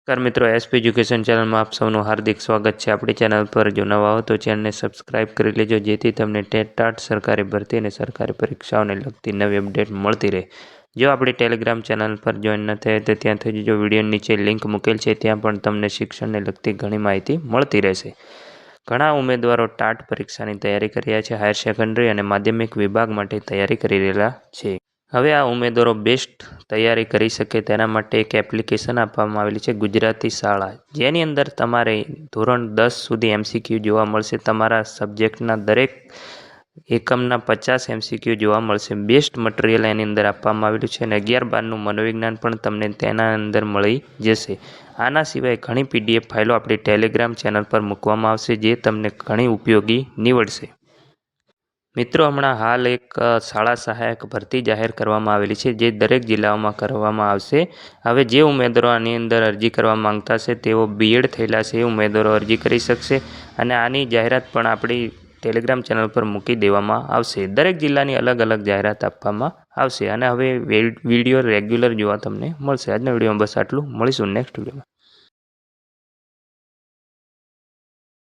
નમસ્કાર મિત્રો, SP education ચેનલમાં આપ સૌનું હાર્દિક સ્વાગત છે। આપણી ચેનલ પર જો નવા હો તો ચેનલને સબસ્ક્રાઇબ કરી લેજો, જેથી તમને ટેટ સરકારી ભરતી અને સરકારી પરીક્ષાઓને લગતી નવી અપડેટ મળતી રહે। જો આપણી ટેલિગ્રામ ચેનલ પર જોઈન ન થયા તો ત્યાં થઈ જજો, વિડીયો નીચે લિંક મૂકેલ છે, ત્યાં પણ તમને શિક્ષણને લગતી ઘણી માહિતી મળતી રહેશે। ઘણા ઉમેદવારો ટાટ પરીક્ષાની તૈયારી કરી રહ્યા છે, હાયર સેકન્ડરી અને માધ્યમિક વિભાગ માટે તૈયારી કરી રહેલા છે। હવે આ ઉમેદવારો બેસ્ટ તૈયારી કરી શકે તેના માટે એક એપ્લિકેશન આપવામાં આવેલી છે, ગુજરાતી શાળા, જેની અંદર તમારે ધોરણ 10 સુધી MCQ જોવા મળશે। તમારા સબ્જેક્ટના દરેક એકમના 50 MCQ જોવા મળશે। બેસ્ટ મટીરિયલ એની અંદર આપવામાં આવેલું છે અને 11-12નું મનોવિજ્ઞાન પણ તમને તેના અંદર મળી જશે। આના સિવાય ઘણી PDF ફાઇલો આપણી ટેલિગ્રામ ચેનલ પર મૂકવામાં આવશે, જે તમને ઘણી ઉપયોગી નીવડશે। મિત્રો, હમણાં હાલ એક શાળા સહાયક ભરતી જાહેર કરવામાં આવેલી છે, જે દરેક જિલ્લાઓમાં કરવામાં આવશે। હવે જે ઉમેદવારો આની અંદર અરજી કરવા માંગતા છે તેઓ BEd થયેલા છે એ ઉમેદવારો અરજી કરી શકશે અને આની જાહેરાત પણ આપણી ટેલિગ્રામ ચેનલ પર મૂકી દેવામાં આવશે। દરેક જિલ્લાની અલગ અલગ જાહેરાત આપવામાં આવશે અને હવે વિડીયો રેગ્યુલર જોવા તમને મળશે। આજના વિડીયોમાં બસ આટલું, મળીશું નેક્સ્ટ વિડીયોમાં।